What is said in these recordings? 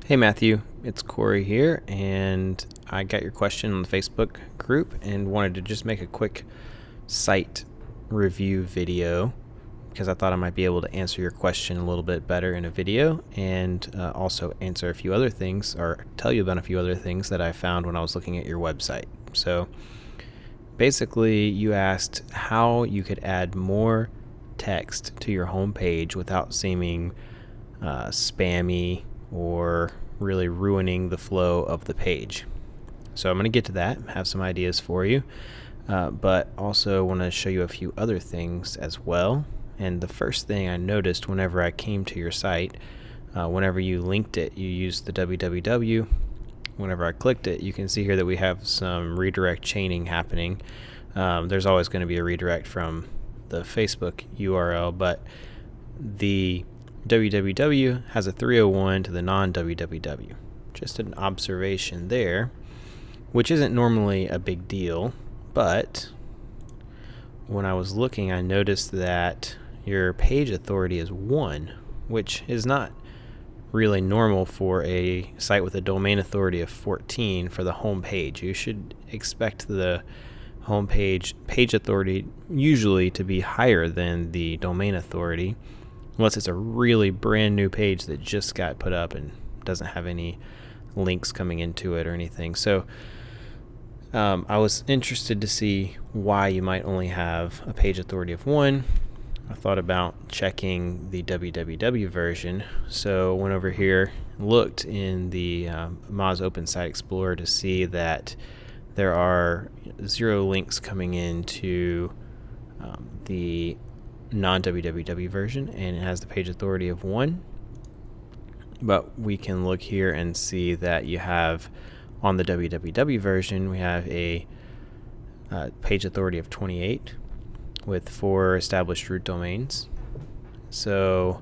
Hey Matthew, it's Corey here, and I got your question on the Facebook group and wanted to just make a quick site review video because I thought I might be able to answer your question a little bit better in a video and also answer a few other things or tell you about a few other things that I found when I was looking at your website. So basically, you asked how you could add more text to your homepage without seeming spammy or really ruining the flow of the page. So I'm going to get to that, have some ideas for you, but also want to show you a few other things as well. And the first thing I noticed whenever I came to your site, whenever you linked it, you used the www. Whenever I clicked it, you can see here that we have some redirect chaining happening. There's always going to be a redirect from the Facebook URL, but the www has a 301 to the non-www. Just an observation there, which isn't normally a big deal, but when I was looking, I noticed that your page authority is 1, which is not really normal for a site with a domain authority of 14 for the home page. You should expect the home page authority usually to be higher than the domain authority, unless it's a really brand new page that just got put up and doesn't have any links coming into it or anything. So I was interested to see why you might only have a page authority of 1. I thought about checking the www version. So went over here, looked in the Moz Open Site Explorer to see that there are 0 links coming into the non-www version, and it has the page authority of 1. But we can look here and see that you have on the www version, we have a page authority of 28 with 4 established root domains. So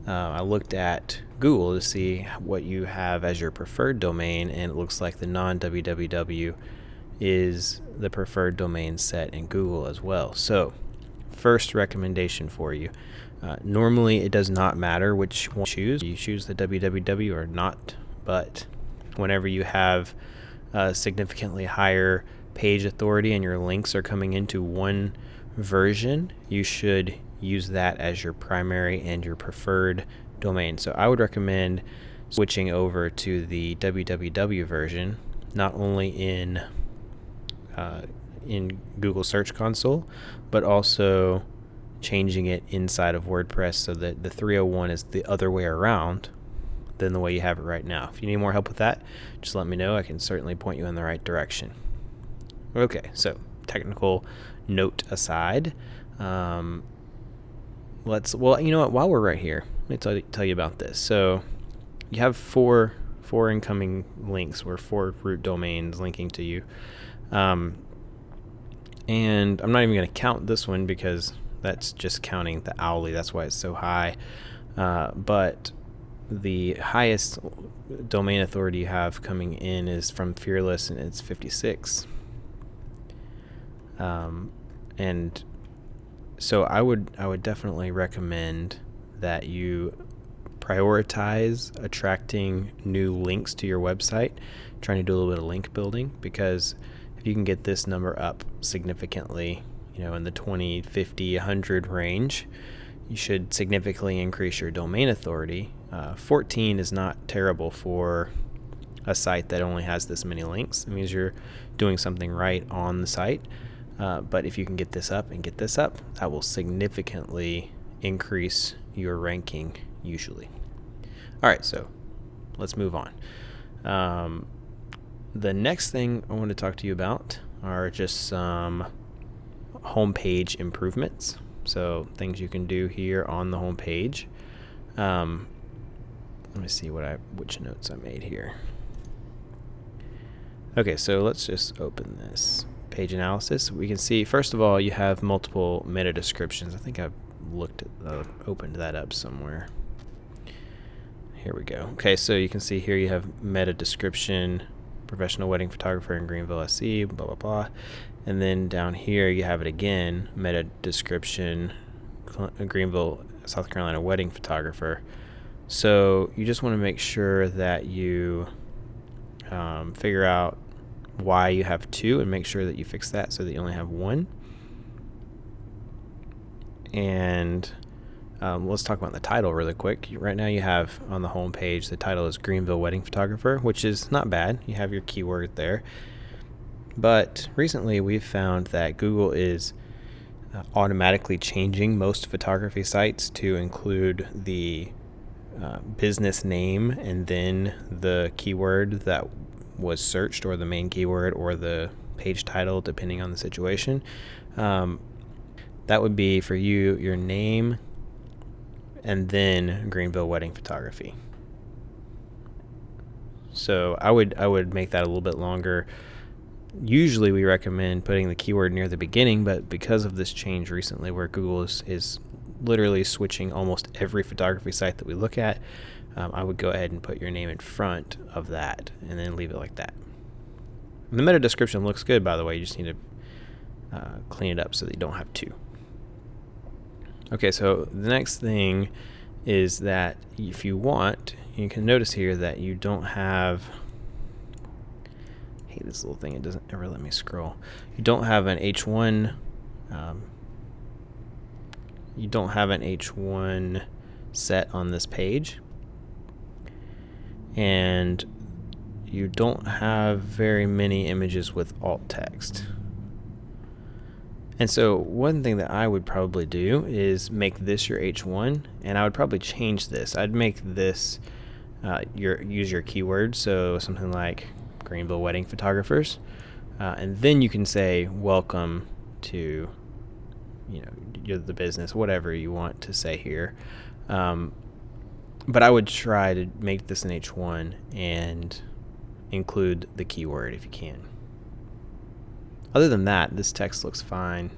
I looked at Google to see what you have as your preferred domain, and it looks like the non-www is the preferred domain set in Google as well. So first recommendation for you. Normally it does not matter which one you choose the www or not, but whenever you have a significantly higher page authority and your links are coming into one version, you should use that as your primary and your preferred domain. So I would recommend switching over to the www version, not only in Google Search Console, but also changing it inside of WordPress so that the 301 is the other way around than the way you have it right now. If you need more help with that, just let me know. I can certainly point you in the right direction. Okay, so technical note aside, well, you know what, while we're right here, let me tell you about this. So you have four incoming links or 4 root domains linking to you. And I'm not even going to count this one because that's just counting the Owly. That's why it's so high. But the highest domain authority you have coming in is from Fearless, and it's 56. And so I would definitely recommend that you prioritize attracting new links to your website, trying to do a little bit of link building, because if you can get this number up significantly, in the 20, 50, 100 range, you should significantly increase your domain authority. 14 is not terrible for a site that only has this many links. It means you're doing something right on the site. But if you can get this up, that will significantly increase your ranking usually. All right, so let's move on. The next thing I want to talk to you about are just some homepage improvements. So things you can do here on the homepage. Let me see which notes I made here. Okay, so let's just open this page analysis. We can see, first of all, you have multiple meta descriptions. I think I've opened that up somewhere. Here we go. Okay, so you can see here you have meta description, professional wedding photographer in Greenville, SC, blah, blah, blah. And then down here you have it again, meta description, Greenville, South Carolina wedding photographer. So you just want to make sure that you figure out why you have 2 and make sure that you fix that so that you only have 1. And let's talk about the title really quick. Right now you have on the home page, the title is Greenville Wedding Photographer, which is not bad. You have your keyword there. But recently we've found that Google is automatically changing most photography sites to include the business name and then the keyword that was searched, or the main keyword, or the page title, depending on the situation. That would be for you, your name, and then Greenville Wedding Photography. So I would make that a little bit longer. Usually we recommend putting the keyword near the beginning, but because of this change recently where Google is literally switching almost every photography site that we look at, I would go ahead and put your name in front of that and then leave it like that. And the meta description looks good, by the way. You just need to clean it up so that you don't have 2. Okay, so the next thing is that if you want, you can notice here that you don't have, I hate this little thing, it doesn't ever let me scroll. You don't have an H1 set on this page, and you don't have very many images with alt text. And so one thing that I would probably do is make this your H1, and I would probably change this. I'd make this use your keyword, so something like Greenville Wedding Photographers, and then you can say welcome to, you're the business, whatever you want to say here. But I would try to make this an H1 and include the keyword if you can. Other than that, this text looks fine.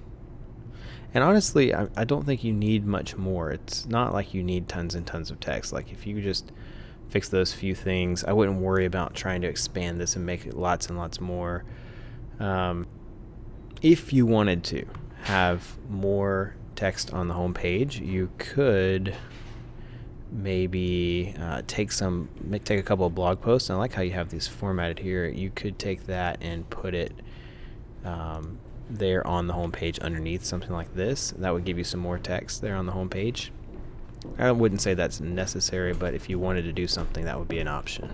And honestly, I don't think you need much more. It's not like you need tons and tons of text. Like if you just fix those few things, I wouldn't worry about trying to expand this and make it lots and lots more. If you wanted to have more text on the home page, you could maybe take a couple of blog posts. And I like how you have these formatted here. You could take that and put it there on the home page underneath, something like this. That would give you some more text there on the home page. I wouldn't say that's necessary, but if you wanted to do something, that would be an option.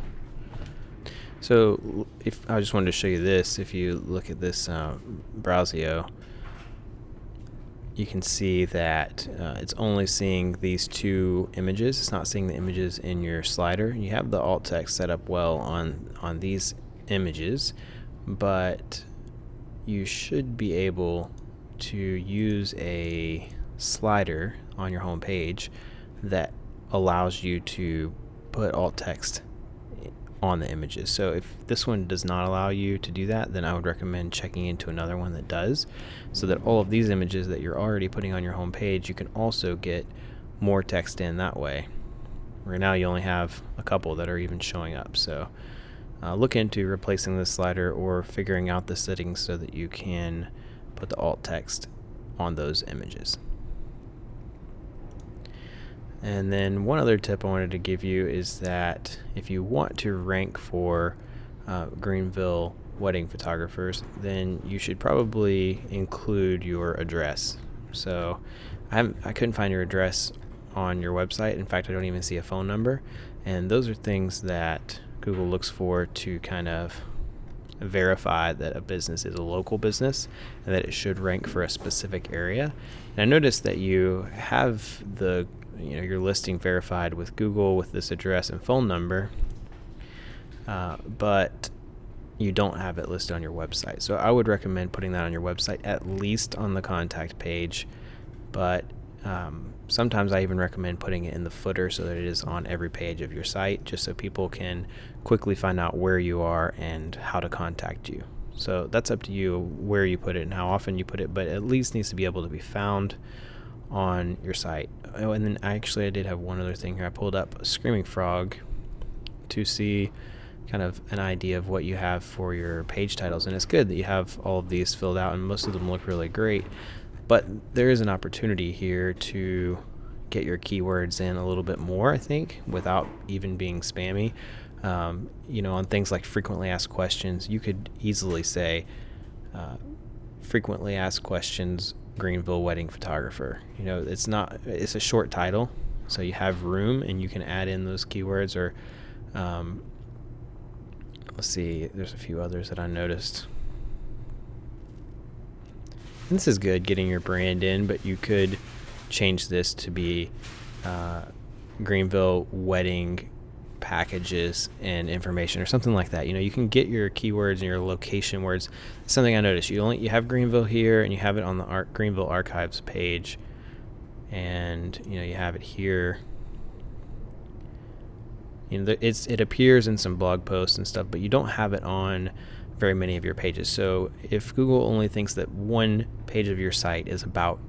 So if I just wanted to show you this, if you look at this Browsio, you can see that it's only seeing these 2 images. It's not seeing the images in your slider. You have the alt text set up well on these images, but you should be able to use a slider on your home page that allows you to put alt text on the images. So if this one does not allow you to do that, then I would recommend checking into another one that does, so that all of these images that you're already putting on your home page, you can also get more text in that way. Right now you only have a couple that are even showing up. So look into replacing this slider or figuring out the settings so that you can put the alt text on those images. And then one other tip I wanted to give you is that if you want to rank for Greenville Wedding Photographers, then you should probably include your address. So I couldn't find your address on your website. In fact, I don't even see a phone number. And those are things that Google looks for to kind of verify that a business is a local business and that it should rank for a specific area. And I noticed that you have your listing verified with Google with this address and phone number, but you don't have it listed on your website. So I would recommend putting that on your website, at least on the contact page, but sometimes I even recommend putting it in the footer so that it is on every page of your site, just so people can quickly find out where you are and how to contact you. So that's up to you where you put it and how often you put it, but at least needs to be able to be found on your site. Oh, and then I did have one other thing here. I pulled up Screaming Frog to see kind of an idea of what you have for your page titles, and it's good that you have all of these filled out, and most of them look really great. But there is an opportunity here to get your keywords in a little bit more, I think, without even being spammy. On things like frequently asked questions, you could easily say, frequently asked questions, Greenville wedding photographer. It's a short title, so you have room and you can add in those keywords. Or let's see, there's a few others that I noticed. And this is good, getting your brand in, but you could change this to be Greenville wedding packages and information or something like that. You can get your keywords and your location words. Something I noticed, you have Greenville here and you have it on the Greenville archives page, and you have it here. It appears in some blog posts and stuff, but you don't have it on very many of your pages. So if Google only thinks that one page of your site is about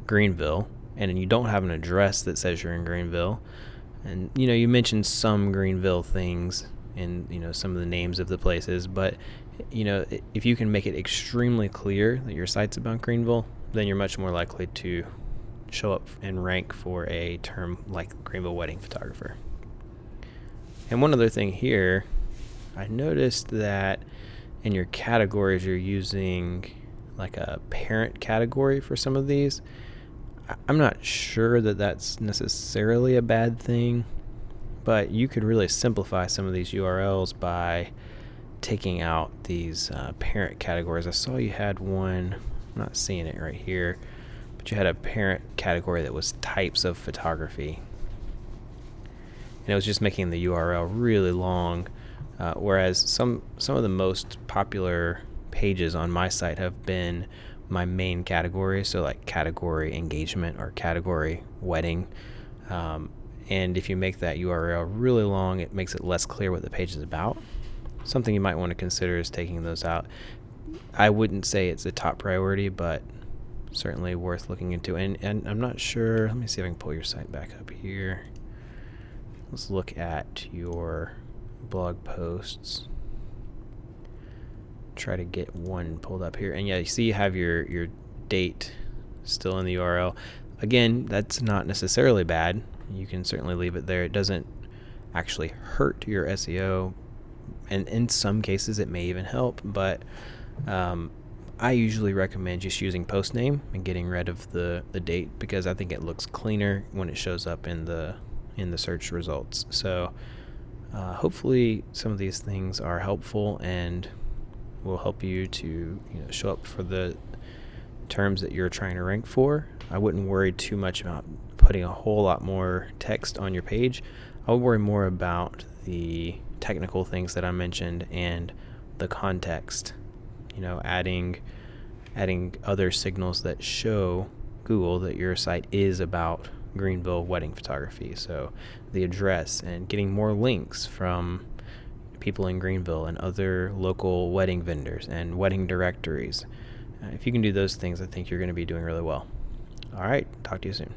Greenville, and you don't have an address that says you're in Greenville, and you mentioned some Greenville things and some of the names of the places, but if you can make it extremely clear that your site's about Greenville, then you're much more likely to show up and rank for a term like Greenville wedding photographer. And one other thing here, I noticed that in your categories you're using like a parent category for some of these. I'm not sure that that's necessarily a bad thing, but you could really simplify some of these URLs by taking out these parent categories. I saw you had one, I'm not seeing it right here, but you had a parent category that was types of photography. And it was just making the URL really long, whereas some of the most popular pages on my site have been my main category, so like category engagement or category wedding. And if you make that URL really long, it makes it less clear what the page is about. Something you might want to consider is taking those out. I wouldn't say it's a top priority, but certainly worth looking into. And I'm not sure, let me see if I can pull your site back up here. Let's look at your blog posts. Try to get one pulled up here, and yeah, you see you have your date still in the URL. Again, that's not necessarily bad. You can certainly leave it there. It doesn't actually hurt your SEO, and in some cases it may even help, but I usually recommend just using post name and getting rid of the date, because I think it looks cleaner when it shows up in the search results. So hopefully some of these things are helpful and will help you to show up for the terms that you're trying to rank for. I wouldn't worry too much about putting a whole lot more text on your page. I would worry more about the technical things that I mentioned and the context, adding other signals that show Google that your site is about Greenville wedding photography. So the address, and getting more links from people in Greenville and other local wedding vendors and wedding directories. If you can do those things, I think you're going to be doing really well. All right, talk to you soon.